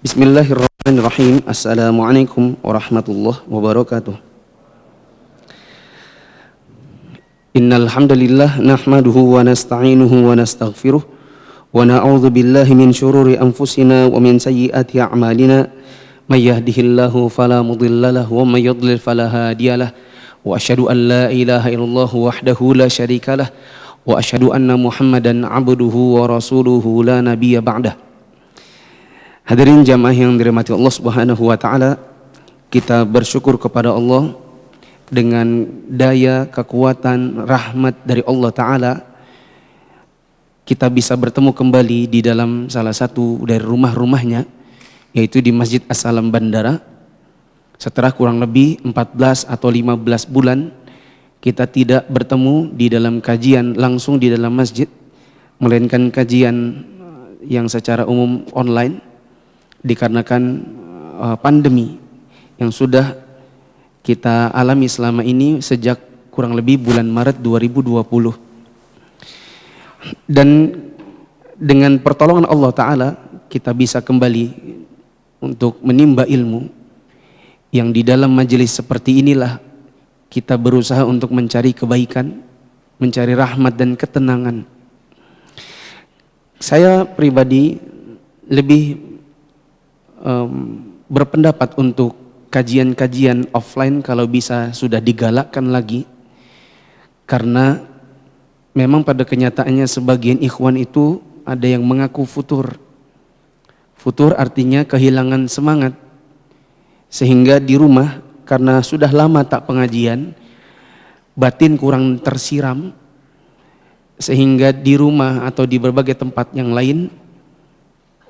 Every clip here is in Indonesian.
Bismillahirrahmanirrahim. Assalamualaikum warahmatullahi wabarakatuh. Innal hamdalillah nahmaduhu wa nasta'inuhu wa nastaghfiruh wa na'udzu billahi min shururi anfusina wa min sayyiati a'malina. May yahdihillahu fala mudhillalah wa may yudlil fala hadiyalah. Wa asyhadu an la ilaha illallah wahdahu la syarikalah wa asyhadu anna Muhammadan 'abduhu wa rasuluhu la nabiyya ba'dah. Hadirin jamaah yang dirahmati Allah Subhanahu wa taala, kita bersyukur kepada Allah dengan daya, kekuatan, rahmat dari Allah taala kita bisa bertemu kembali di dalam salah satu dari rumah-rumahnya, yaitu di Masjid As-Salam Bandara. Setelah kurang lebih 14 atau 15 bulan kita tidak bertemu di dalam kajian langsung di dalam masjid, melainkan kajian yang secara umum online dikarenakan pandemi yang sudah kita alami selama ini sejak kurang lebih bulan Maret 2020. Dan dengan pertolongan Allah Ta'ala kita bisa kembali untuk menimba ilmu yang di dalam majelis seperti inilah kita berusaha untuk mencari kebaikan, mencari rahmat dan ketenangan. Saya pribadi lebih berpendapat untuk kajian-kajian offline kalau bisa sudah digalakkan lagi, karena memang pada kenyataannya sebagian ikhwan itu ada yang mengaku futur artinya kehilangan semangat, sehingga di rumah karena sudah lama tak pengajian batin kurang tersiram, sehingga di rumah atau di berbagai tempat yang lain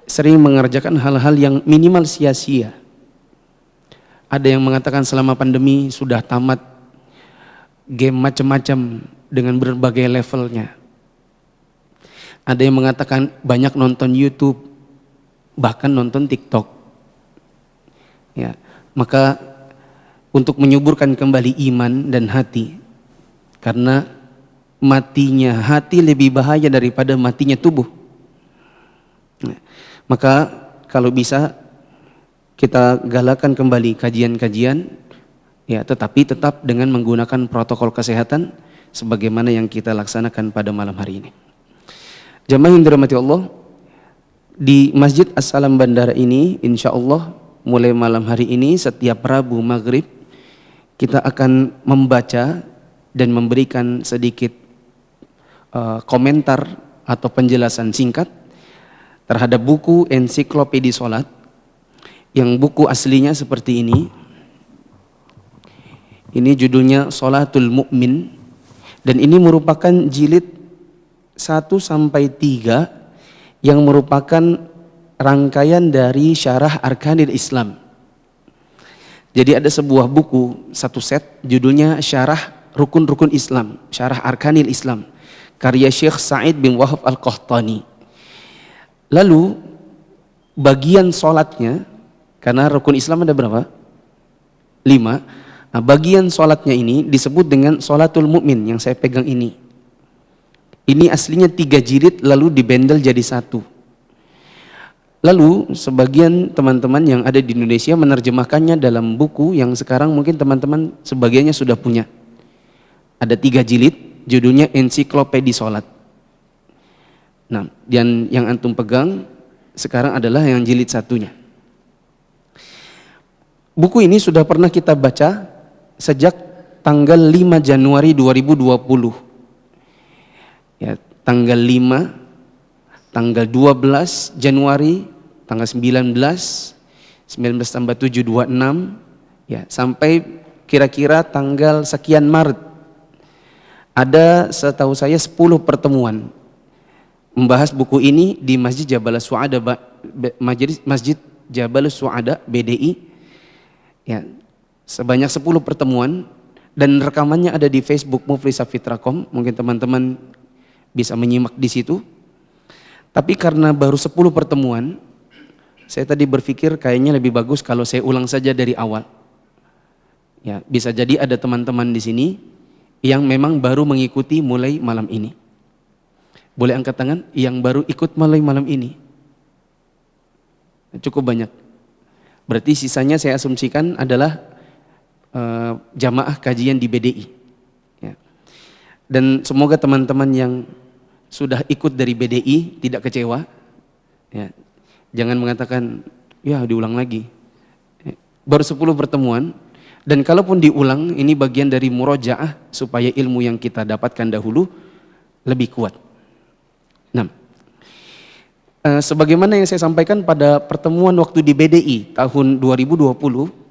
sering mengerjakan hal-hal yang minimal sia-sia. Ada yang mengatakan selama pandemi sudah tamat game macam-macam dengan berbagai levelnya. Ada yang mengatakan banyak nonton YouTube, bahkan nonton TikTok. Ya, maka untuk menyuburkan kembali iman dan hati, karena matinya hati lebih bahaya daripada matinya tubuh. Maka kalau bisa kita galakan kembali kajian-kajian, ya, tetapi tetap dengan menggunakan protokol kesehatan sebagaimana yang kita laksanakan pada malam hari ini. Jamaah yang dirahmati Allah, di Masjid As-Salam Bandara ini insya Allah mulai malam hari ini setiap Rabu Maghrib kita akan membaca dan memberikan sedikit komentar atau penjelasan singkat terhadap buku Ensiklopedia Salat, yang buku aslinya seperti ini. Ini judulnya Salatul Mu'min, dan ini merupakan jilid 1 sampai 3 yang merupakan rangkaian dari Syarah Arkanil Islam. Jadi ada sebuah buku, satu set, judulnya Syarah Rukun-Rukun Islam, Syarah Arkanil Islam, karya Syekh Sa'id bin Wahab Al-Qahtani. Lalu bagian sholatnya, karena rukun Islam ada berapa? 5. Nah, bagian sholatnya ini disebut dengan Sholatul Mu'min yang saya pegang ini. Ini aslinya 3 jilid lalu dibendel jadi 1. Lalu sebagian teman-teman yang ada di Indonesia menerjemahkannya dalam buku yang sekarang mungkin teman-teman sebagiannya sudah punya. Ada 3 jilid, judulnya Ensiklopedia Salat. Nah, dan yang antum pegang sekarang adalah yang jilid 1-nya. Buku ini sudah pernah kita baca sejak tanggal 5 Januari 2020. Ya, tanggal 5, tanggal 12 Januari, tanggal 19 tambah 7, 26, ya, sampai kira-kira tanggal sekian Maret. Ada setahu saya 10 pertemuan membahas buku ini di Masjid Jabal Su'ada, Masjid Jabal Su'ada BDI, ya, sebanyak 10 pertemuan, dan rekamannya ada di Facebook Muflis Fitrakom. Mungkin teman-teman bisa menyimak di situ. Tapi karena baru 10 pertemuan, saya tadi berpikir kayaknya lebih bagus kalau saya ulang saja dari awal. Ya, bisa jadi ada teman-teman di sini yang memang baru mengikuti mulai malam ini. Boleh angkat tangan yang baru ikut mulai malam ini? Cukup banyak. Berarti sisanya saya asumsikan adalah jamaah kajian di BDI. Ya. Dan semoga teman-teman yang sudah ikut dari BDI tidak kecewa. Ya. Jangan mengatakan, ya diulang lagi. Ya. Baru 10 pertemuan, dan kalaupun diulang, ini bagian dari murojaah supaya ilmu yang kita dapatkan dahulu lebih kuat. Nah, sebagaimana yang saya sampaikan pada pertemuan waktu di BDI tahun 2020,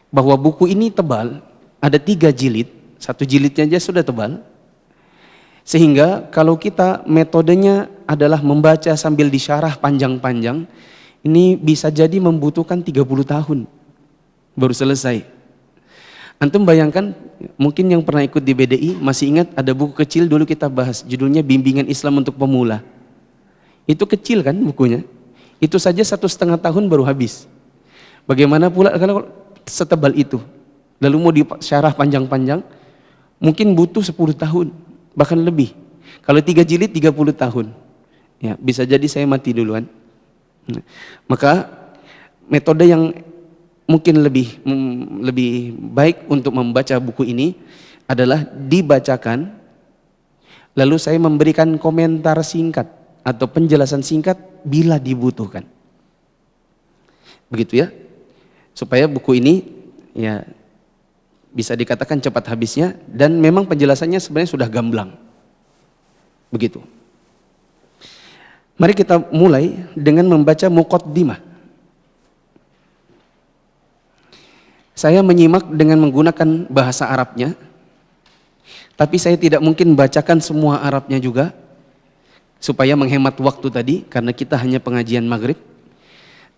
bahwa buku ini tebal, ada 3 jilid, 1 jilidnya aja sudah tebal, sehingga kalau kita metodenya adalah membaca sambil disyarah panjang-panjang, ini bisa jadi membutuhkan 30 tahun baru selesai. Antum bayangkan, mungkin yang pernah ikut di BDI masih ingat ada buku kecil dulu kita bahas, judulnya Bimbingan Islam untuk Pemula. Itu kecil kan bukunya, itu saja 1,5 tahun baru habis. Bagaimana pula kalau setebal itu, lalu mau disyarah panjang-panjang, mungkin butuh 10 tahun, bahkan lebih. Kalau 3 jilid 30 tahun, ya bisa jadi saya mati duluan. Maka metode yang mungkin lebih baik untuk membaca buku ini adalah dibacakan, lalu saya memberikan komentar singkat atau penjelasan singkat bila dibutuhkan. Begitu ya, supaya buku ini ya bisa dikatakan cepat habisnya, dan memang penjelasannya sebenarnya sudah gamblang. Begitu. Mari kita mulai dengan membaca muqaddimah. Saya menyimak dengan menggunakan bahasa Arabnya, tapi saya tidak mungkin bacakan semua Arabnya juga, supaya menghemat waktu tadi, karena kita hanya pengajian maghrib.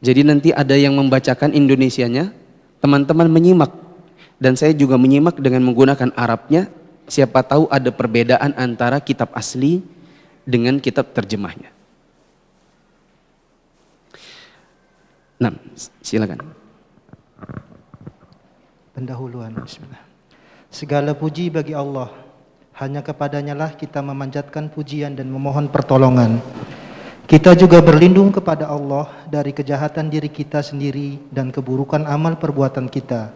Jadi nanti ada yang membacakan Indonesianya, teman-teman menyimak, dan saya juga menyimak dengan menggunakan Arabnya. Siapa tahu ada perbedaan antara kitab asli dengan kitab terjemahnya. Nah, silakan. Pendahuluan. Bismillah. Segala puji bagi Allah. Hanya kepadanya lah kita memanjatkan pujian dan memohon pertolongan. Kita juga berlindung kepada Allah dari kejahatan diri kita sendiri dan keburukan amal perbuatan kita.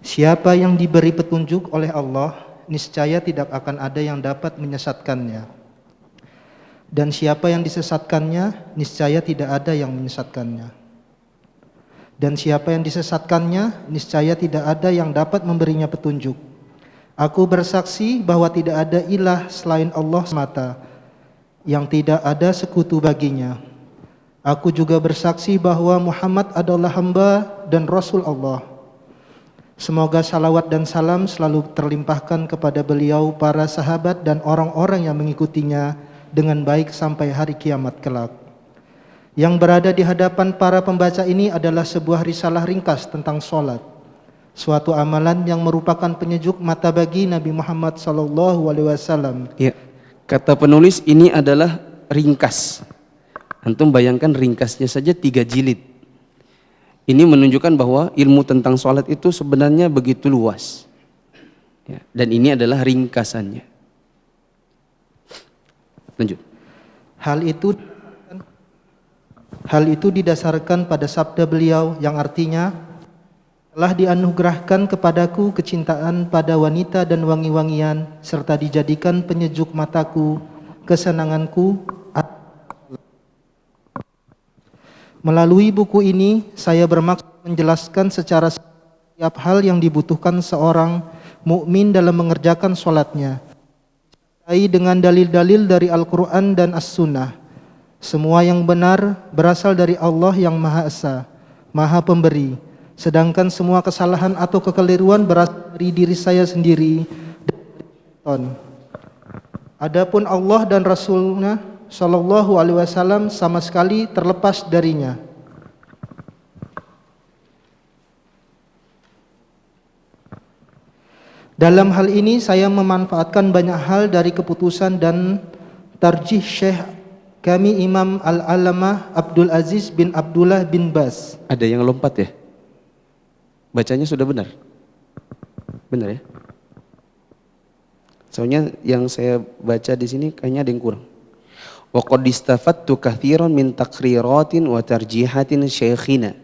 Siapa yang diberi petunjuk oleh Allah, niscaya tidak akan ada yang dapat menyesatkannya. Dan siapa yang disesatkannya, niscaya tidak ada yang menyesatkannya. Dan siapa yang disesatkannya, niscaya tidak ada yang dapat memberinya petunjuk. Aku bersaksi bahwa tidak ada ilah selain Allah semata, yang tidak ada sekutu baginya. Aku juga bersaksi bahwa Muhammad adalah hamba dan Rasul Allah. Semoga salawat dan salam selalu terlimpahkan kepada beliau, para sahabat dan orang-orang yang mengikutinya dengan baik sampai hari kiamat kelak. Yang berada di hadapan para pembaca ini adalah sebuah risalah ringkas tentang sholat, suatu amalan yang merupakan penyejuk mata bagi Nabi Muhammad SAW. Ya. Kata penulis ini adalah ringkas. Antum bayangkan ringkasnya saja 3 jilid. Ini menunjukkan bahwa ilmu tentang sholat itu sebenarnya begitu luas. Ya, dan ini adalah ringkasannya. Lanjut. Hal itu didasarkan pada sabda beliau yang artinya, telah dianugerahkan kepadaku kecintaan pada wanita dan wangi-wangian, serta dijadikan penyejuk mataku, kesenanganku. Melalui buku ini, saya bermaksud menjelaskan secara setiap hal yang dibutuhkan seorang mukmin dalam mengerjakan sholatnya, dengan dalil-dalil dari Al-Quran dan As-Sunnah. Semua yang benar berasal dari Allah yang Maha Esa, Maha Pemberi. Sedangkan semua kesalahan atau kekeliruan berasal dari diri saya sendiri. Adapun Allah dan Rasulnya Shallallahu Alaihi Wasallam sama sekali terlepas darinya. Dalam hal ini saya memanfaatkan banyak hal dari keputusan dan tarjih Syekh kami Imam Al-Alamah Abdul Aziz bin Abdullah bin Baz. Ada yang lompat ya? Bacanya sudah benar? Benar ya? Soalnya yang saya baca di sini kayaknya ada yang kurang. Wa qad istafattu katsiran min taqriratin wa tarjihatin syekhina.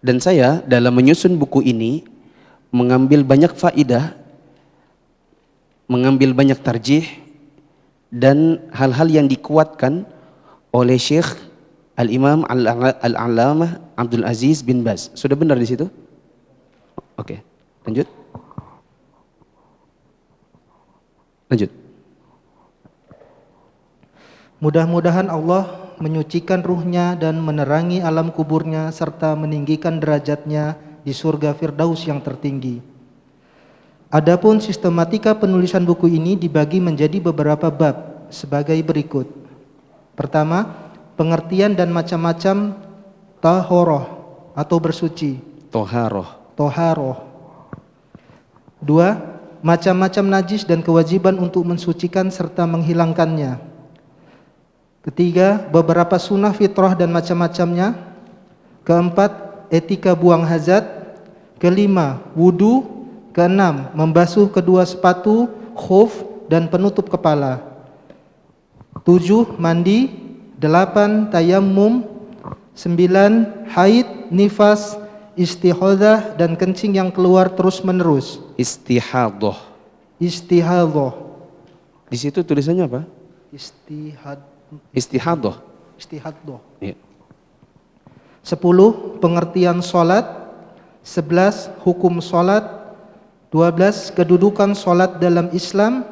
Dan saya dalam menyusun buku ini mengambil banyak faidah, mengambil banyak tarjih dan hal-hal yang dikuatkan oleh Syekh Al-Imam Al-Allamah Abdul Aziz bin Baz. Sudah benar di situ? Oke, lanjut. Lanjut. Mudah-mudahan Allah menyucikan ruhnya dan menerangi alam kuburnya serta meninggikan derajatnya di surga Firdaus yang tertinggi. Adapun sistematika penulisan buku ini dibagi menjadi beberapa bab sebagai berikut. Pertama, pengertian dan macam-macam tahoroh atau bersuci. Toharoh. Dua, macam-macam najis dan kewajiban untuk mensucikan serta menghilangkannya. Ketiga, beberapa sunnah fitrah dan macam-macamnya. Keempat, etika buang hazard. Kelima, wudu. Keenam, membasuh kedua sepatu, khuf dan penutup kepala. 7, mandi. 8, tayammum. 9, haid, nifas, istihadah dan kencing yang keluar terus menerus. Istihadah. Di situ tulisannya apa? Istihadah. Ya. 10, pengertian solat. 11, hukum solat. 12, kedudukan solat dalam Islam.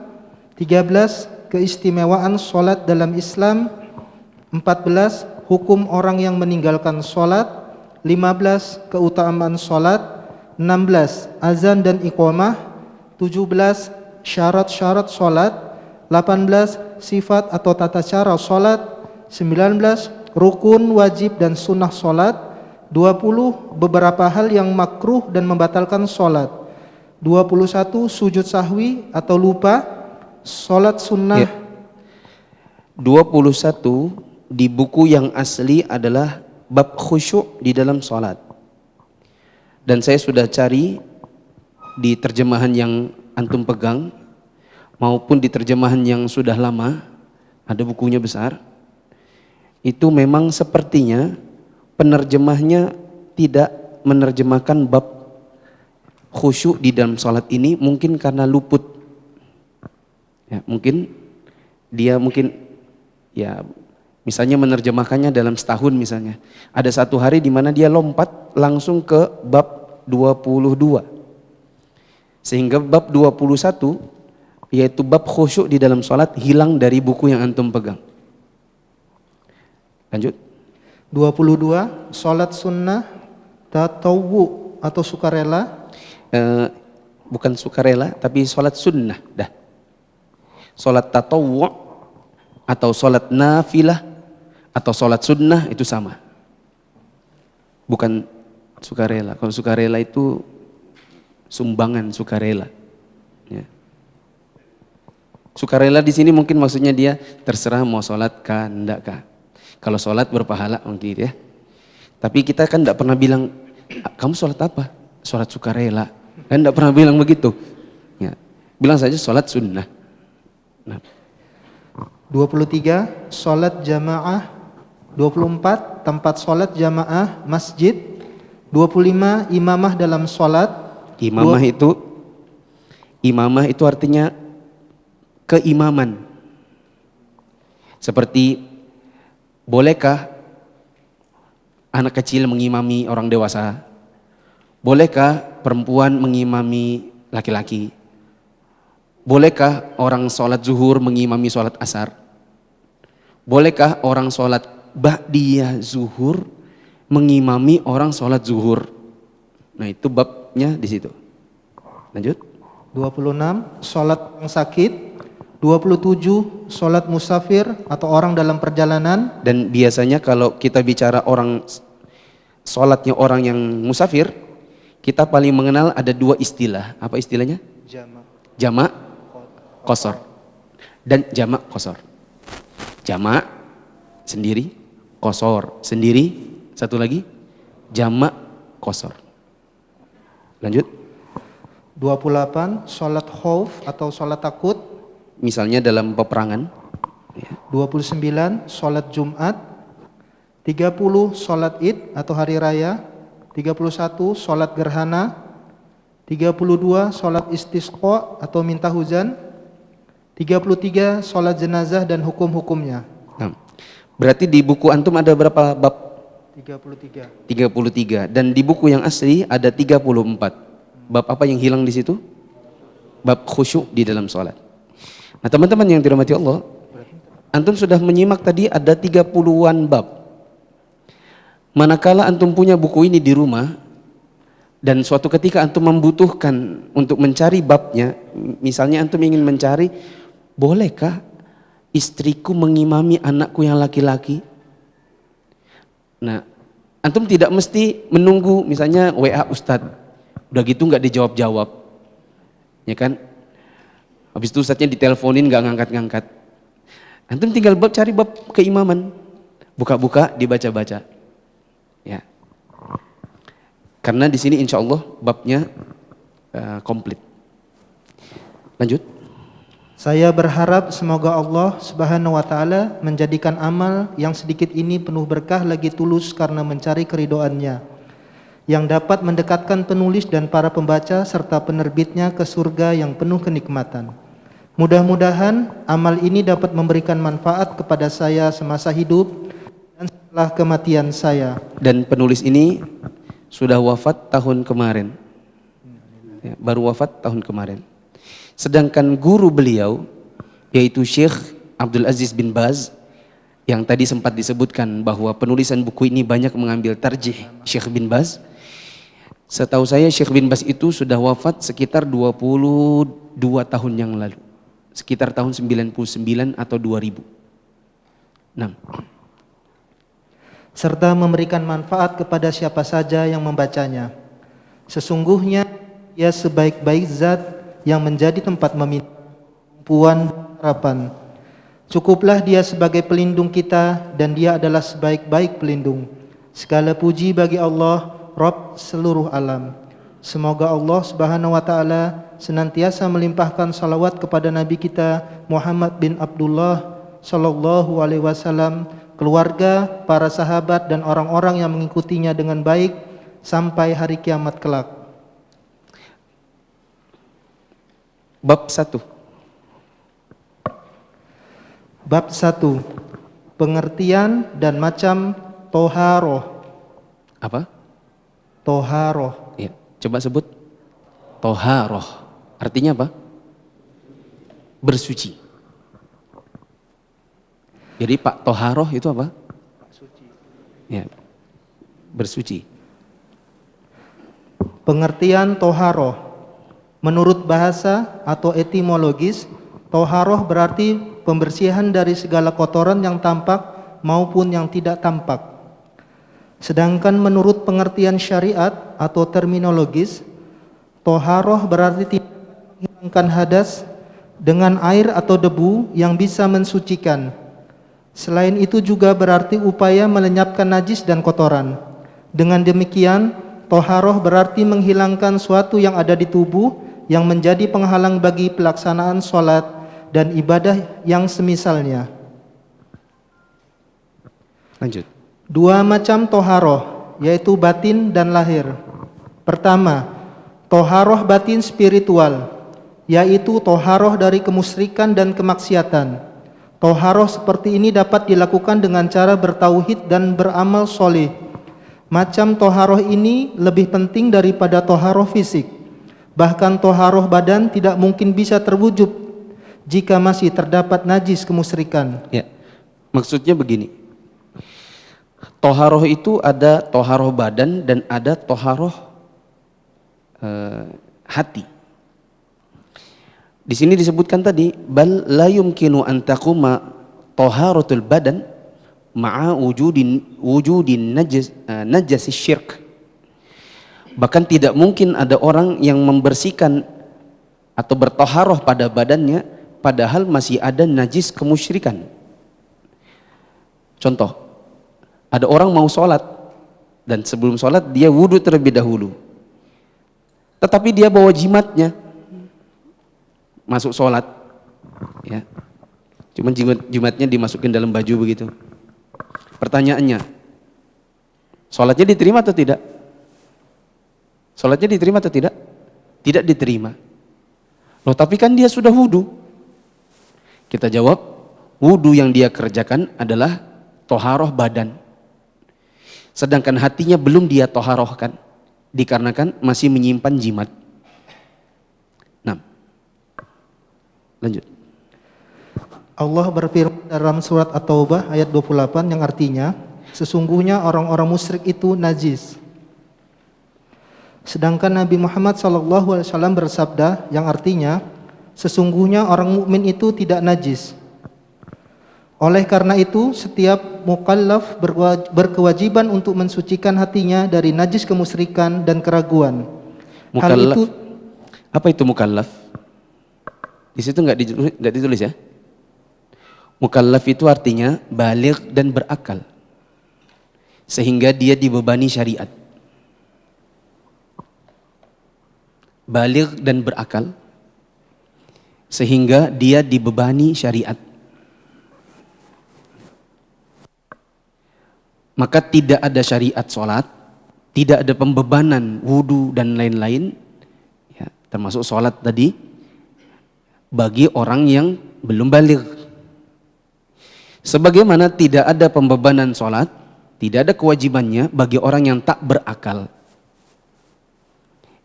13, keistimewaan solat dalam Islam. 14, hukum orang yang meninggalkan solat. 15, keutamaan solat. 16, azan dan iqamah. 17, syarat-syarat solat. 18, sifat atau tata cara solat. 19, rukun, wajib dan sunnah solat. 20, beberapa hal yang makruh dan membatalkan solat. 21, sujud sahwi atau lupa. Solat sunnah. 21 di buku yang asli adalah bab khusyuk di dalam solat. Dan saya sudah cari di terjemahan yang antum pegang maupun di terjemahan yang sudah lama, ada bukunya besar, itu memang sepertinya penerjemahnya tidak menerjemahkan bab khusyuk di dalam salat ini, mungkin karena luput. Ya, mungkin misalnya menerjemahkannya dalam setahun misalnya. Ada satu hari di mana dia lompat langsung ke bab 22. Sehingga bab 21 yaitu bab khusyuk di dalam sholat hilang dari buku yang antum pegang. Lanjut. 22, sholat sunnah tatawwu atau sukarela. Bukan sukarela, tapi sholat sunnah. Dah. Sholat tatawwu atau sholat nafilah atau sholat sunnah itu sama. Bukan sukarela. Kalau sukarela itu sumbangan sukarela. Ya. Sukarela di sini mungkin maksudnya dia terserah mau sholat kah, enggak kah. Kalau sholat berpahala mungkin ya. Tapi kita kan enggak pernah bilang, kamu sholat apa? Sholat sukarela. Kan enggak pernah bilang begitu. Ya. Bilang saja sholat sunnah. Nah. 23, sholat jamaah. 24, tempat sholat jamaah masjid. 25, imamah dalam sholat. Imamah itu artinya keimaman. Seperti bolehkah anak kecil mengimami orang dewasa? Bolehkah perempuan mengimami laki-laki? Bolehkah orang sholat zuhur mengimami sholat asar? Bolehkah orang sholat ba'diyah zuhur mengimami orang sholat zuhur? Nah itu babnya di situ. Lanjut. 26, sholat yang sakit. 27, sholat musafir atau orang dalam perjalanan. Dan biasanya kalau kita bicara orang sholatnya orang yang musafir, kita paling mengenal ada dua istilah. Apa istilahnya? Jamak qasar dan jamak qasar. Jamak sendiri, qasar sendiri, satu lagi jamak qasar. Lanjut. 28, sholat khauf atau sholat takut. Misalnya dalam peperangan. 29, sholat Jumat. 30, sholat Id atau hari raya. 31 sholat gerhana, 32 sholat istisqa atau minta hujan, 33 sholat jenazah dan hukum-hukumnya. Nah, berarti di buku antum ada berapa bab? 33. 33. Dan di buku yang asli ada 34. Bab apa yang hilang di situ? Bab khusyuk di dalam sholat. Nah teman-teman yang dirahmati Allah, antum sudah menyimak tadi ada 30-an bab. Manakala antum punya buku ini di rumah dan suatu ketika antum membutuhkan untuk mencari babnya, misalnya antum ingin mencari, bolehkah istriku mengimami anakku yang laki-laki? Nah, antum tidak mesti menunggu misalnya WA Ustadz, udah gitu nggak dijawab-jawab, ya kan? Habis itu Ustadznya diteleponin nggak ngangkat-ngangkat. Antum tinggal cari bab keimaman, buka-buka, dibaca-baca. Ya, karena di sini insya Allah babnya komplit. Lanjut. Saya berharap semoga Allah Subhanahu wa taala menjadikan amal yang sedikit ini penuh berkah lagi tulus karena mencari keridhoannya, yang dapat mendekatkan penulis dan para pembaca serta penerbitnya ke surga yang penuh kenikmatan. Mudah-mudahan amal ini dapat memberikan manfaat kepada saya semasa hidup dan setelah kematian saya. Dan penulis ini sudah wafat tahun kemarin, ya, baru wafat tahun kemarin. Sedangkan guru beliau yaitu Syekh Abdul Aziz bin Baz, yang tadi sempat disebutkan bahwa penulisan buku ini banyak mengambil tarjih Syekh bin Baz. Setahu saya Syekh bin Baz itu sudah wafat sekitar 22 tahun yang lalu, sekitar tahun 99 atau 2000. Serta memberikan manfaat kepada siapa saja yang membacanya. Sesungguhnya ia sebaik-baik zat yang menjadi tempat meminta tumpuan harapan. Cukuplah dia sebagai pelindung kita dan dia adalah sebaik-baik pelindung. Segala puji bagi Allah, Rabb seluruh alam. Semoga Allah Subhanahu wa taala senantiasa melimpahkan salawat kepada Nabi kita Muhammad bin Abdullah sallallahu alaihi wasallam, keluarga, para sahabat dan orang-orang yang mengikutinya dengan baik sampai hari kiamat kelak. Bab 1. Bab 1. Pengertian dan macam toharoh. Apa? Toharoh. Ya, coba sebut. Toharoh. Artinya apa? Bersuci. Jadi Pak Toharoh itu apa? Suci. Ya, bersuci. Pengertian toharoh. Menurut bahasa atau etimologis, toharoh berarti pembersihan dari segala kotoran yang tampak maupun yang tidak tampak. Sedangkan menurut pengertian syariat atau terminologis, toharoh berarti tidak menghilangkan hadas dengan air atau debu yang bisa mensucikan. Selain itu juga berarti upaya melenyapkan najis dan kotoran. Dengan demikian, toharoh berarti menghilangkan suatu yang ada di tubuh yang menjadi penghalang bagi pelaksanaan sholat dan ibadah yang semisalnya. Lanjut. Dua macam toharoh, yaitu batin dan lahir. Pertama, toharoh batin spiritual, yaitu toharoh dari kemusyrikan dan kemaksiatan. Toharoh seperti ini dapat dilakukan dengan cara bertauhid dan beramal soleh. Macam toharoh ini lebih penting daripada toharoh fisik. Bahkan toharoh badan tidak mungkin bisa terwujud jika masih terdapat najis kemusyrikan. Ya, maksudnya begini. Toharoh itu ada toharoh badan dan ada toharoh hati. Di sini disebutkan tadi, bal la yumkinu an taquma taharatul badan ma'a wujudin najas syirk. Bahkan tidak mungkin ada orang yang membersihkan atau bertoharoh pada badannya padahal masih ada najis kemusyrikan. Contoh, ada orang mau sholat dan sebelum sholat dia wudhu terlebih dahulu, tetapi dia bawa jimatnya masuk sholat, ya. Cuman jimatnya dimasukin dalam baju begitu. Pertanyaannya, sholatnya diterima atau tidak? Sholatnya diterima atau tidak? Tidak diterima. Loh, tapi kan dia sudah wudu. Kita jawab, wudu yang dia kerjakan adalah toharoh badan. Sedangkan hatinya belum dia toharohkan, dikarenakan masih menyimpan jimat. Nah, lanjut. Allah berfirman dalam surat At-Taubah ayat 28 yang artinya, sesungguhnya orang-orang musyrik itu najis. Sedangkan Nabi Muhammad SAW bersabda yang artinya, sesungguhnya orang mukmin itu tidak najis. Oleh karena itu, setiap mukallaf berkewajiban untuk mensucikan hatinya dari najis kemusyrikan dan keraguan. Hal Mukallaf. itu, Apa itu mukallaf? Di situ nggak ditulis ya. Mukallaf itu artinya baligh dan berakal, sehingga dia dibebani syariat. Baligh dan berakal, sehingga dia dibebani syariat. Maka tidak ada syariat sholat, tidak ada pembebanan wudu dan lain-lain, ya, termasuk sholat tadi, bagi orang yang belum baligh. Sebagaimana tidak ada pembebanan sholat, tidak ada kewajibannya bagi orang yang tak berakal.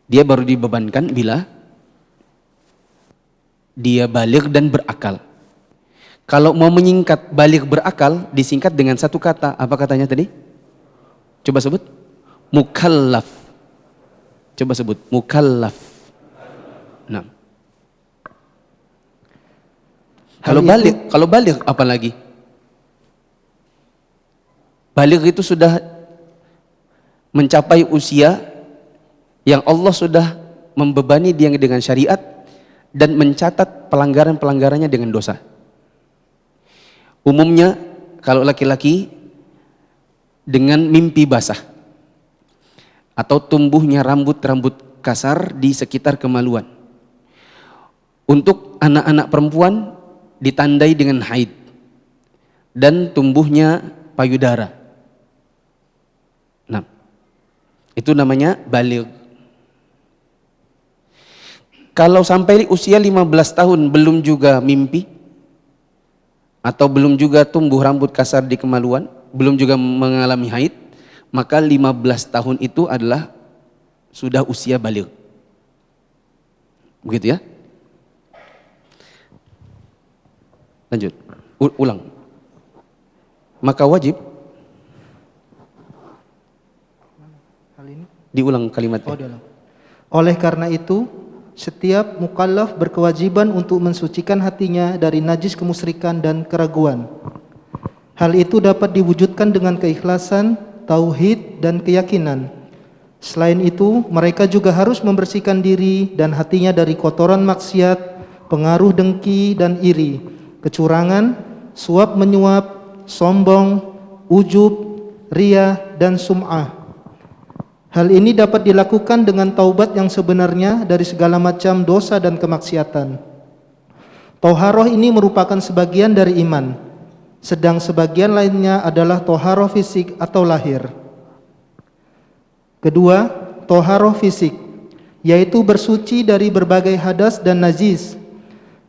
Dia baru dibebankan bila dia baligh dan berakal. Kalau mau menyingkat baligh berakal, disingkat dengan satu kata. Apa katanya tadi? Coba sebut. Mukallaf. Coba sebut. Mukallaf. Nah. Kalau baligh apa lagi? Baligh itu sudah mencapai usia yang Allah sudah membebani dia dengan syariat dan mencatat pelanggaran-pelanggarannya dengan dosa. Umumnya kalau laki-laki dengan mimpi basah atau tumbuhnya rambut-rambut kasar di sekitar kemaluan. Untuk anak-anak perempuan ditandai dengan haid dan tumbuhnya payudara. Nah, itu namanya baligh. Kalau sampai usia 15 tahun belum juga mimpi atau belum juga tumbuh rambut kasar di kemaluan, belum juga mengalami haid, maka 15 tahun itu adalah sudah usia baligh. Begitu ya? Lanjut. Ulang. Maka wajib hal ini diulang kalimatnya. diulang. Oleh karena itu, setiap mukallaf berkewajiban untuk mensucikan hatinya dari najis kemusyrikan dan keraguan. Hal itu dapat diwujudkan dengan keikhlasan, tauhid, dan keyakinan. Selain itu, mereka juga harus membersihkan diri dan hatinya dari kotoran maksiat, pengaruh dengki dan iri, kecurangan, suap menyuap, sombong, ujub, riya, dan sum'ah. Hal ini dapat dilakukan dengan taubat yang sebenarnya dari segala macam dosa dan kemaksiatan. Toharoh ini merupakan sebagian dari iman, sedang sebagian lainnya adalah toharoh fisik atau lahir. Kedua, toharoh fisik, yaitu bersuci dari berbagai hadas dan najis,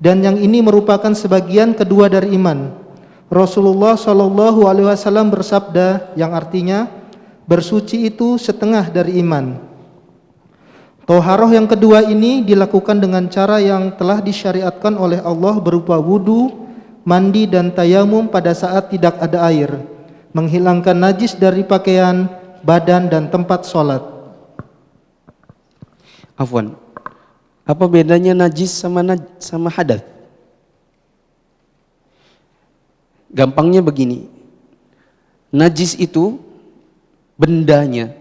dan yang ini merupakan sebagian kedua dari iman. Rasulullah SAW bersabda yang artinya, bersuci itu setengah dari iman. Toharoh yang kedua ini dilakukan dengan cara yang telah disyariatkan oleh Allah berupa wudu, mandi dan tayamum pada saat tidak ada air, menghilangkan najis dari pakaian, badan dan tempat sholat. Afwan. Apa bedanya najis sama hadas? Gampangnya begini. Najis itu bendanya,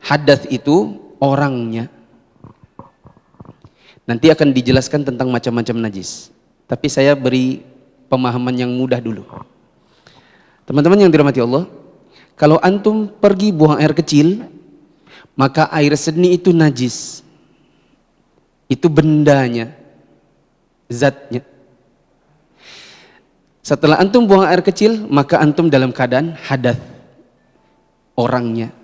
hadas itu orangnya. Nanti akan dijelaskan tentang macam-macam najis, tapi saya beri pemahaman yang mudah dulu. Teman-teman yang dirahmati Allah, kalau antum pergi buang air kecil, maka air seni itu najis. Itu bendanya, zatnya. Setelah antum buang air kecil, maka antum dalam keadaan hadas, orangnya.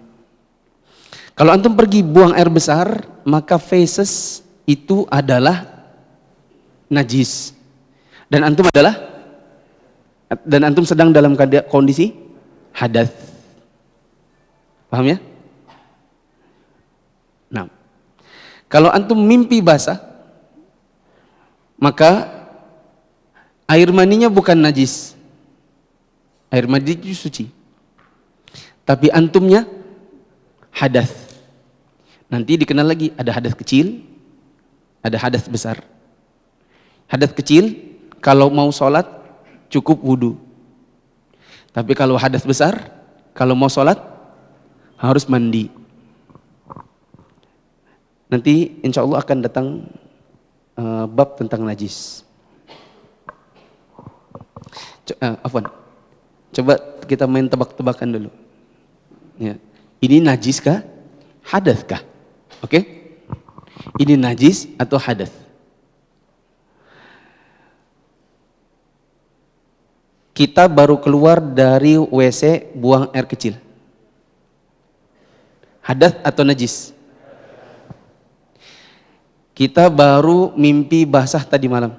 Kalau antum pergi buang air besar, maka feses itu adalah najis. Dan antum sedang dalam kondisi hadas. Paham ya? Nah, kalau antum mimpi basah, maka air maninya bukan najis. Air mandi itu suci. Tapi antumnya hadas. Nanti dikenal lagi, ada hadas kecil, ada hadas besar. Hadas kecil, kalau mau sholat cukup wudu. Tapi kalau hadas besar, kalau mau sholat harus mandi. Nanti insya Allah akan datang bab tentang najis. Afwan, coba kita main tebak-tebakan dulu. Ya. Ini najis kah? Hadas kah? Oke? Ini najis atau hadas? Kita baru keluar dari WC buang air kecil. Hadas atau najis? Kita baru mimpi basah tadi malam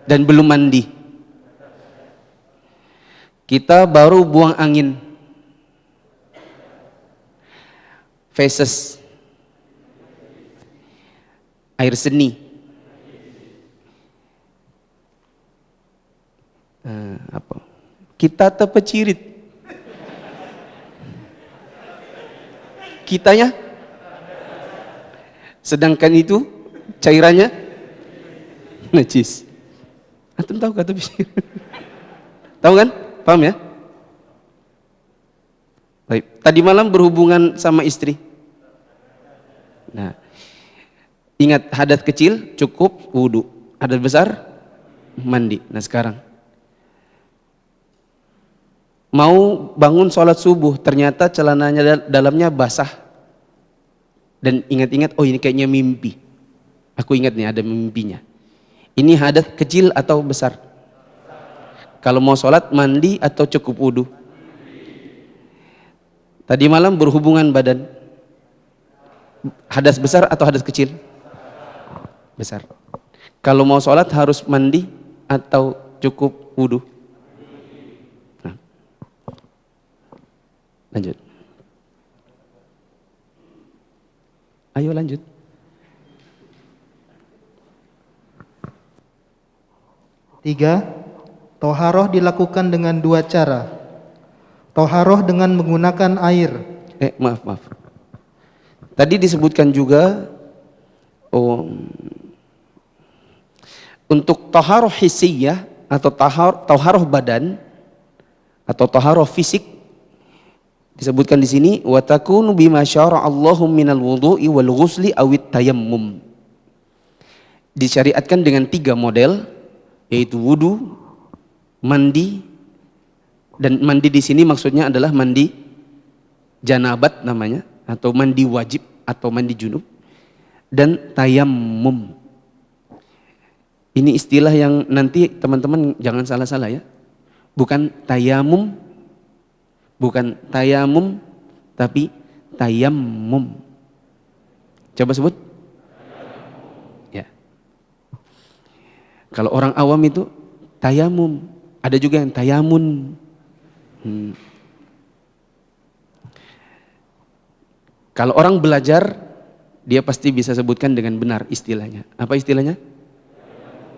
dan belum mandi. Kita baru buang angin. Feses. Air seni. Apa? Kita terpecirit. Kitanya, sedangkan itu cairannya najis. Antum tahu kata terpecirit? Tahu kan? Paham ya? Baik. Tadi malam berhubungan sama istri. Nah, ingat hadas kecil cukup wudu, hadas besar mandi. Nah sekarang mau bangun sholat subuh, ternyata celananya dalamnya basah. Dan ingat-ingat, oh ini kayaknya mimpi. Aku ingat nih ada mimpinya. Ini hadas kecil atau besar? Kalau mau sholat mandi atau cukup wudu? Tadi malam berhubungan badan. Hadas besar atau hadas kecil? Besar. Kalau mau sholat harus mandi atau cukup wudu? Nah. Lanjut. Ayo lanjut. Tiga, toharoh dilakukan dengan dua cara. Toharoh dengan menggunakan air. Maaf. Tadi disebutkan juga untuk toharoh hissiyah atau toharoh badan atau toharoh fisik disebutkan di sini wa takunu bima syara Allahu minal wudu'i wal ghusli awit tayammum. Disyariatkan dengan 3 model, yaitu wudu, mandi, dan mandi di sini maksudnya adalah mandi janabat namanya, atau mandi wajib atau mandi junub, dan tayammum. Ini istilah yang nanti teman-teman jangan salah-salah ya. Bukan tayamum, tapi tayammum. Coba sebut. Ya. Kalau orang awam itu tayamum, ada juga yang tayamun. Kalau orang belajar, dia pasti bisa sebutkan dengan benar istilahnya. Apa istilahnya?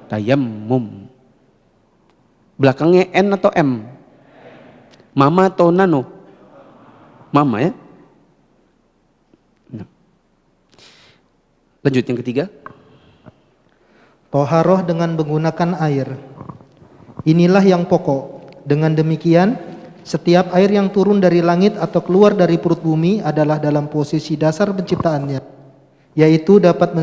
Tayammum. Belakangnya N atau M? Mama atau nano? Mama ya. Nah. Lanjut yang ketiga. Toharoh dengan menggunakan air. Inilah yang pokok. Dengan demikian, setiap air yang turun dari langit atau keluar dari perut bumi adalah dalam posisi dasar penciptaannya, yaitu dapat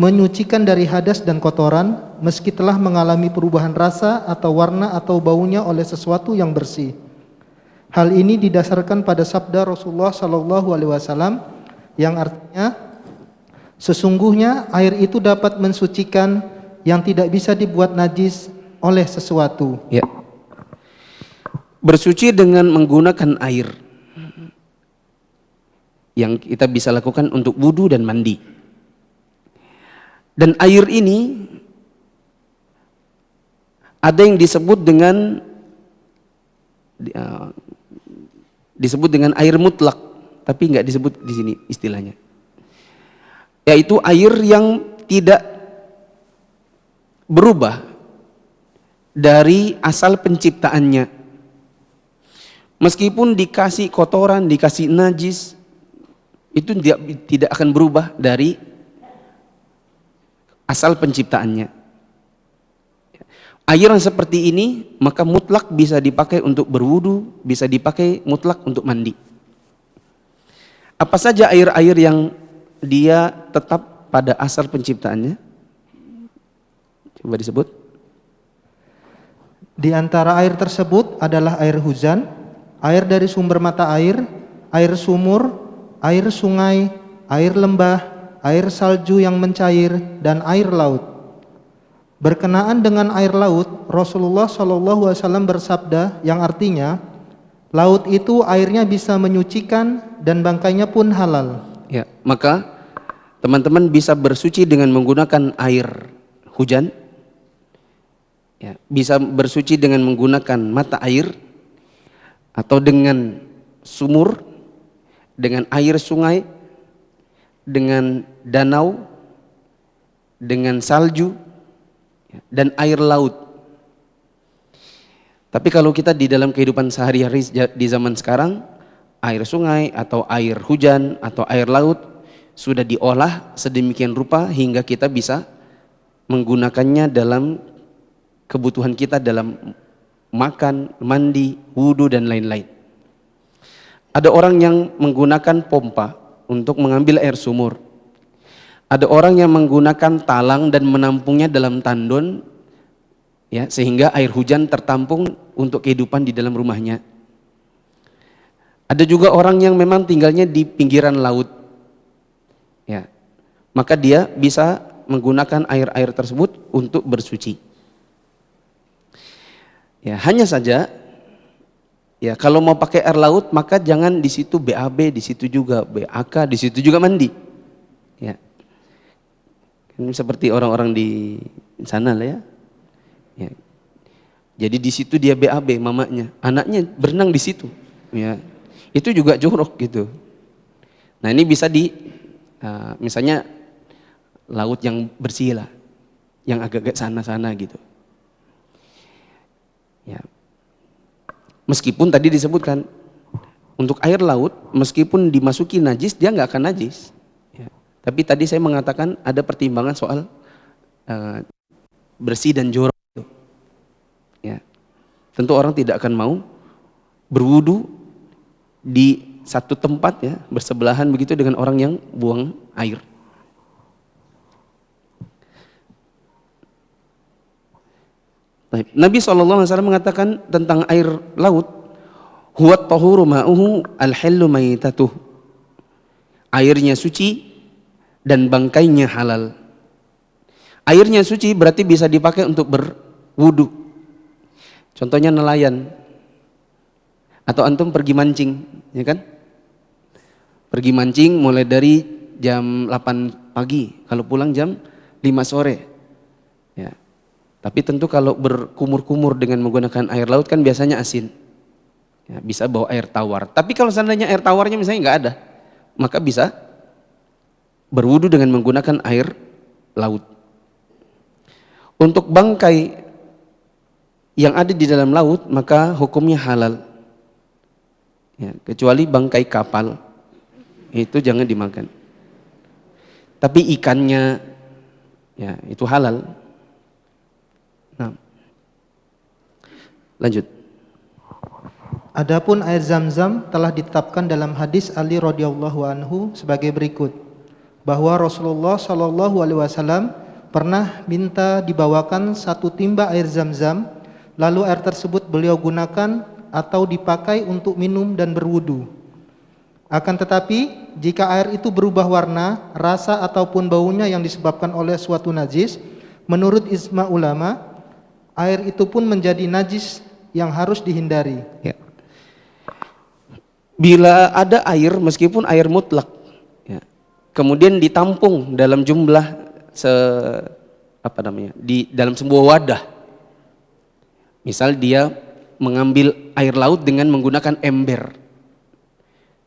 menyucikan dari hadas dan kotoran, meski telah mengalami perubahan rasa atau warna atau baunya oleh sesuatu yang bersih. Hal ini didasarkan pada sabda Rasulullah SAW yang artinya, sesungguhnya air itu dapat mensucikan yang tidak bisa dibuat najis oleh sesuatu. Ya. Bersuci dengan menggunakan air. yang kita bisa lakukan untuk wudu dan mandi. Dan air ini ada yang disebut dengan air mutlak, tapi nggak disebut di sini istilahnya, yaitu air yang tidak berubah dari asal penciptaannya, meskipun dikasih kotoran, dikasih najis, itu tidak akan berubah dari asal penciptaannya. Air yang seperti ini maka mutlak bisa dipakai untuk berwudu, bisa dipakai mutlak untuk mandi. Apa saja air-air yang dia tetap pada asal penciptaannya? Coba disebut. Di antara air tersebut adalah air hujan, air dari sumber mata air sumur, air sungai, air lembah, air salju yang mencair, dan air laut. Berkenaan dengan air laut, Rasulullah SAW bersabda yang artinya, laut itu airnya bisa menyucikan dan bangkainya pun halal. Ya, maka teman-teman bisa bersuci dengan menggunakan air hujan, ya, bisa bersuci dengan menggunakan mata air, atau dengan sumur, dengan air sungai, dengan danau, dengan salju, dan air laut. Tapi kalau kita di dalam kehidupan sehari-hari di zaman sekarang, air sungai atau air hujan atau air laut sudah diolah sedemikian rupa hingga kita bisa menggunakannya dalam kebutuhan kita dalam makan, mandi, wudu, dan lain-lain. Ada orang yang menggunakan pompa untuk mengambil air sumur. Ada orang yang menggunakan talang dan menampungnya dalam tandon, ya, sehingga air hujan tertampung untuk kehidupan di dalam rumahnya. Ada juga orang yang memang tinggalnya di pinggiran laut, ya, maka dia bisa menggunakan air-air tersebut untuk bersuci. Ya, hanya saja, ya, kalau mau pakai air laut maka jangan di situ BAB, di situ juga BAK, di situ juga mandi. Ya. Ini seperti orang-orang di sana lah ya. Ya. Jadi di situ dia BAB mamanya, anaknya berenang di situ. Ya. Itu juga jorok gitu. Nah, ini bisa misalnya laut yang bersih lah, yang agak-agak sana-sana gitu. Ya. Meskipun tadi disebutkan untuk air laut, meskipun dimasuki najis dia nggak akan najis. Ya. Tapi tadi saya mengatakan ada pertimbangan soal bersih dan jorok. Ya. Tentu orang tidak akan mau berwudu di satu tempat, ya, bersebelahan begitu dengan orang yang buang air. Nabi SAW mengatakan tentang air laut, huwa tahuru ma'uhu al-hillu maitatuh. Airnya suci dan bangkainya halal. Airnya suci berarti bisa dipakai untuk berwudu. Contohnya nelayan. Atau antum pergi mancing, ya kan? Pergi mancing mulai dari jam 8 pagi, kalau pulang jam 5 sore. Ya. Tapi tentu kalau berkumur-kumur dengan menggunakan air laut kan biasanya asin. Ya, bisa bawa air tawar. Tapi kalau seandainya air tawarnya misalnya nggak ada, maka bisa berwudu dengan menggunakan air laut. Untuk bangkai yang ada di dalam laut maka hukumnya halal. Ya, kecuali bangkai kapal, itu jangan dimakan. Tapi ikannya, ya, itu halal. Nah, lanjut. Adapun air Zam-Zam telah ditetapkan dalam hadis Ali radhiyallahu anhu sebagai berikut, bahwa Rasulullah Shallallahu alaihi wasallam pernah minta dibawakan satu timba air Zam-Zam, lalu air tersebut beliau gunakan atau dipakai untuk minum dan berwudu. Akan tetapi jika air itu berubah warna, rasa ataupun baunya yang disebabkan oleh suatu najis, menurut ijma ulama, air itu pun menjadi najis yang harus dihindari. Ya. bila ada air meskipun air mutlak, ya, kemudian ditampung dalam jumlah di dalam sebuah wadah. Misal dia mengambil air laut dengan menggunakan ember,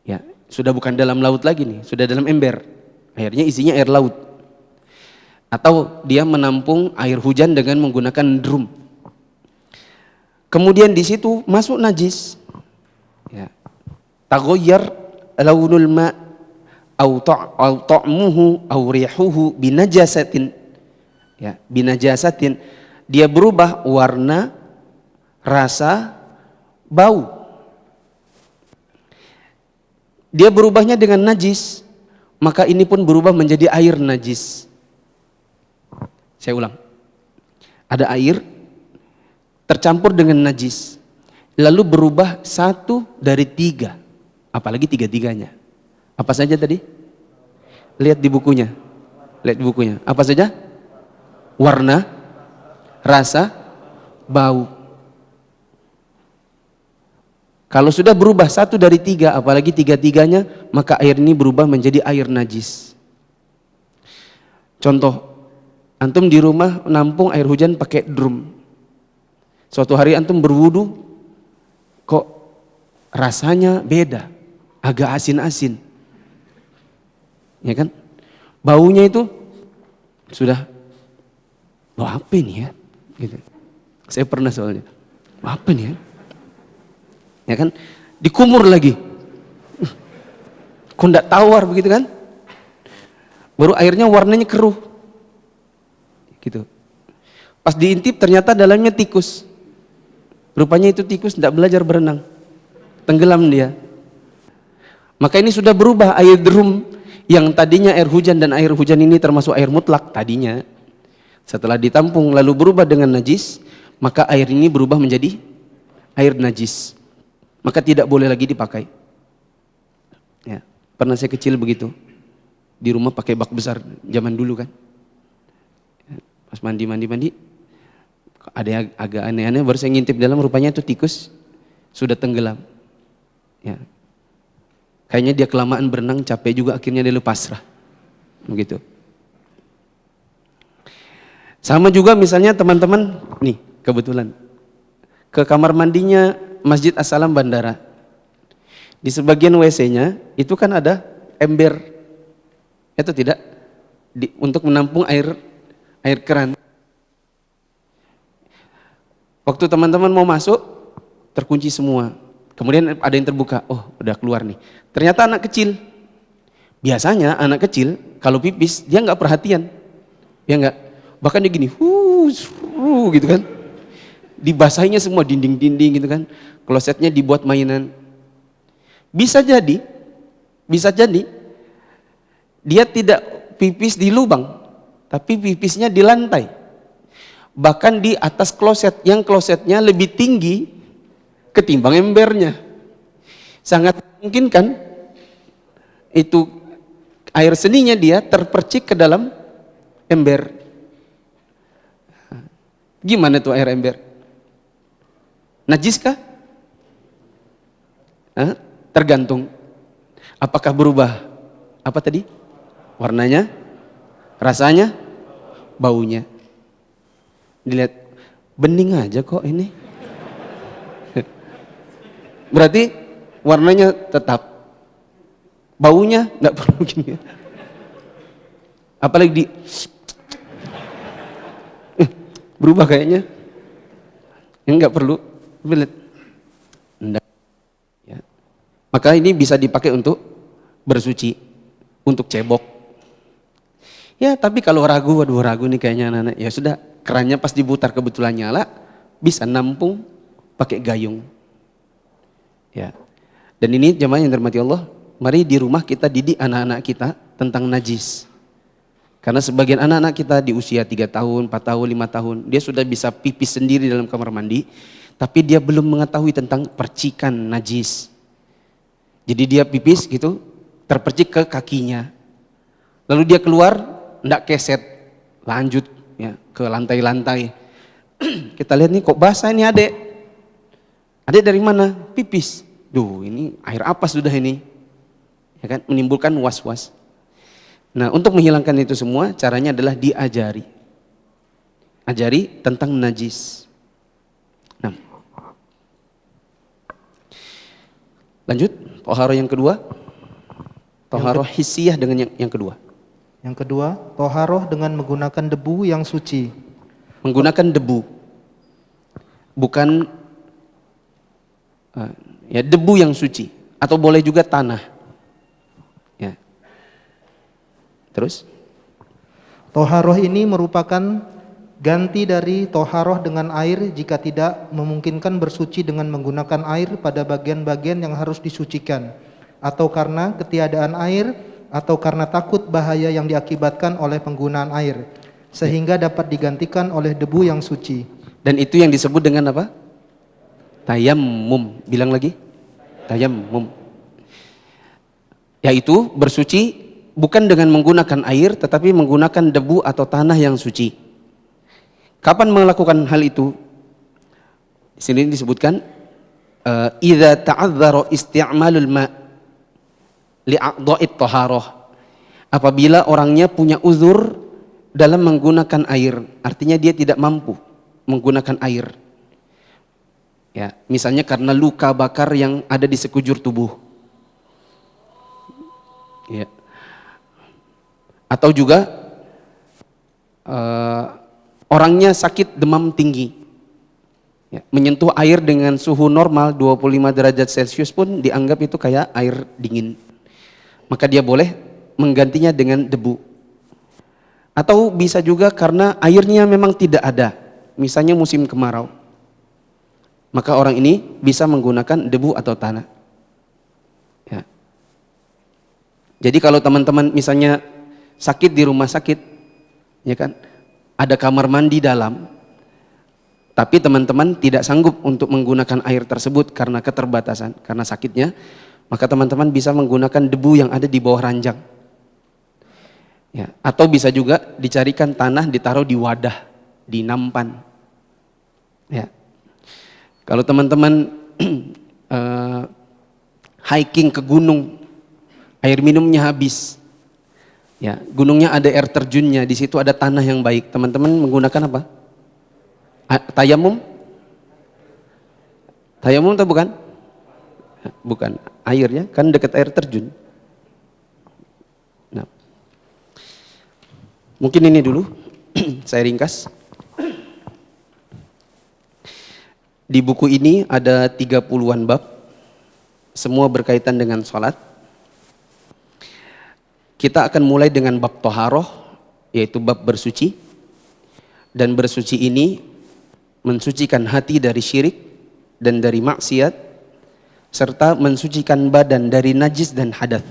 ya sudah bukan dalam laut lagi nih, sudah dalam ember, airnya isinya air laut. Atau dia menampung air hujan dengan menggunakan drum, kemudian di situ masuk najis, ya, taghayyar launul ma au ta'muhu au rihuhu binajasatin, ya, binajasatin, dia berubah warna, rasa, bau. Dia berubahnya dengan najis, maka ini pun berubah menjadi air najis. Saya ulang, ada air tercampur dengan najis, lalu berubah satu dari tiga, apalagi tiga-tiganya. Apa saja tadi? Lihat di bukunya. Lihat di bukunya. Apa saja? Warna, rasa, bau. Kalau sudah berubah satu dari tiga, apalagi tiga-tiganya, maka air ini berubah menjadi air najis. Contoh, antum di rumah nampung air hujan pakai drum. Suatu hari antum berwudu, kok rasanya beda, agak asin-asin, ya kan? Baunya itu sudah, bau apa ini ya? Gitu. Saya pernah soalnya, bau apa nih ya? Ya kan? Dikumur lagi, kok ndak tawar begitu kan? Baru airnya warnanya keruh, gitu. Pas diintip ternyata dalamnya tikus. Rupanya itu tikus tidak belajar berenang, tenggelam dia. Maka ini sudah berubah, air drum yang tadinya air hujan, dan air hujan ini termasuk air mutlak tadinya, setelah ditampung lalu berubah dengan najis, maka air ini berubah menjadi air najis, maka tidak boleh lagi dipakai. Ya, pernah saya kecil begitu, di rumah pakai bak besar zaman dulu kan, pas mandi ada yang agak aneh-aneh, baru saya ngintip dalam, rupanya itu tikus sudah tenggelam, ya. Kayaknya dia kelamaan berenang, capek juga, akhirnya dia pasrah, begitu. Sama juga misalnya teman-teman, nih kebetulan ke kamar mandinya Masjid As-Salam Bandara, di sebagian WC-nya itu kan ada ember, itu tidak, untuk menampung air keran. Waktu teman-teman mau masuk, terkunci semua. Kemudian ada yang terbuka, oh udah keluar nih. Ternyata anak kecil. Biasanya anak kecil kalau pipis dia nggak perhatian, ya nggak. Bahkan dia gini, gitu kan. Dibasahinya semua dinding-dinding gitu kan. Klosetnya dibuat mainan. Bisa jadi dia tidak pipis di lubang, tapi pipisnya di lantai. Bahkan di atas kloset, yang klosetnya lebih tinggi ketimbang embernya. Sangat mungkin kan itu air seninya dia terpercik ke dalam ember. Gimana tuh air ember? Najis kah? Tergantung. Apakah berubah? Apa tadi? Warnanya? Rasanya? Baunya? Dilihat, bening aja kok ini. Berarti warnanya tetap, baunya nggak perlu gini. Apalagi di berubah kayaknya, nggak perlu. Lihat, ya. Maka ini bisa dipakai untuk bersuci, untuk cebok. Ya tapi kalau ragu nih kayaknya anak-anak, ya sudah, kerannya pas diputar kebetulan nyala, bisa nampung pakai gayung. Ya. Dan ini jemaah yang dirahmati Allah, mari di rumah kita didik anak-anak kita tentang najis. Karena sebagian anak-anak kita di usia 3 tahun, 4 tahun, 5 tahun, dia sudah bisa pipis sendiri dalam kamar mandi, tapi dia belum mengetahui tentang percikan najis. Jadi dia pipis gitu, terpercik ke kakinya. Lalu dia keluar, enggak keset, lanjut ya ke lantai-lantai. Kita lihat nih, kok basah ini adek dari mana? Pipis Duh, ini air apa sudah ini? Ya kan, menimbulkan was-was. Nah, untuk menghilangkan itu semua, caranya adalah diajari. Ajari tentang najis. Nah, lanjut, toharoh yang kedua. Toharoh hissiyah dengan yang kedua. Yang kedua, toharoh dengan menggunakan debu yang suci. Menggunakan debu, bukan ya debu yang suci, atau boleh juga tanah. Ya. Terus? Toharoh ini merupakan ganti dari toharoh dengan air jika tidak memungkinkan bersuci dengan menggunakan air pada bagian-bagian yang harus disucikan, atau karena ketiadaan air, atau karena takut bahaya yang diakibatkan oleh penggunaan air, sehingga dapat digantikan oleh debu yang suci. Dan itu yang disebut dengan apa? Tayammum. Bilang lagi. Tayammum. Yaitu bersuci bukan dengan menggunakan air, tetapi menggunakan debu atau tanah yang suci. Kapan melakukan hal itu? Di sini disebutkan idza ta'adzara isti'malul ma' li'a'dha'it taharah. Apabila orangnya punya uzur dalam menggunakan air, artinya dia tidak mampu menggunakan air. Ya, misalnya karena luka bakar yang ada di sekujur tubuh. Ya. Atau juga orangnya sakit demam tinggi. Ya, menyentuh air dengan suhu normal 25 derajat Celcius pun dianggap itu kayak air dingin. Maka dia boleh menggantinya dengan debu. Atau bisa juga karena airnya memang tidak ada. Misalnya musim kemarau. Maka orang ini bisa menggunakan debu atau tanah. Ya. Jadi kalau teman-teman misalnya sakit di rumah sakit, ya kan, ada kamar mandi dalam, tapi teman-teman tidak sanggup untuk menggunakan air tersebut karena keterbatasan, karena sakitnya, maka teman-teman bisa menggunakan debu yang ada di bawah ranjang. Ya, atau bisa juga dicarikan tanah ditaruh di wadah, di nampan. Ya. Kalau teman-teman hiking ke gunung, air minumnya habis. Ya, gunungnya ada air terjunnya, di situ ada tanah yang baik. Teman-teman menggunakan apa? Tayamum? Tayamum atau bukan? Bukan, airnya kan dekat air terjun. Nah, mungkin ini dulu saya ringkas. Di buku ini ada 30-an bab, semua berkaitan dengan sholat. Kita akan mulai dengan bab toharoh, yaitu bab bersuci. Dan bersuci ini mensucikan hati dari syirik dan dari maksiat, serta mensucikan badan dari najis dan hadath.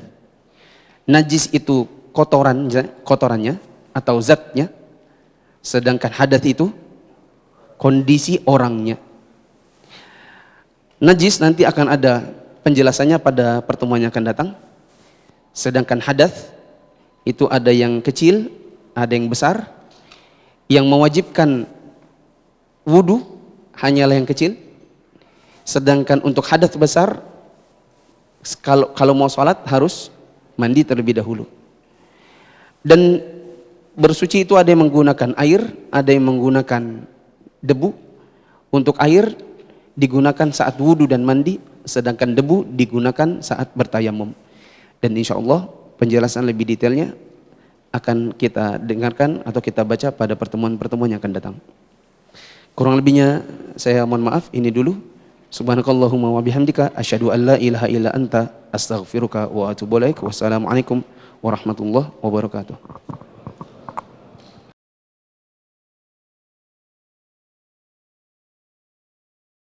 Najis itu kotorannya atau zatnya, sedangkan hadath itu kondisi orangnya. Najis nanti akan ada penjelasannya pada pertemuan yang akan datang. Sedangkan hadath itu ada yang kecil, ada yang besar. Yang mewajibkan wudu hanyalah yang kecil. Sedangkan untuk hadath besar, kalau mau sholat harus mandi terlebih dahulu. Dan bersuci itu ada yang menggunakan air, ada yang menggunakan debu. Untuk air digunakan saat wudu dan mandi, sedangkan debu digunakan saat bertayamum. Dan insya Allah penjelasan lebih detailnya akan kita dengarkan atau kita baca pada pertemuan-pertemuan yang akan datang. Kurang lebihnya saya mohon maaf, ini dulu. Subhanakallahumma wa bihamdika asyhadu an la ilaha illa anta astaghfiruka wa atubu ilaik. Wassalamualaikum warahmatullahi wabarakatuh.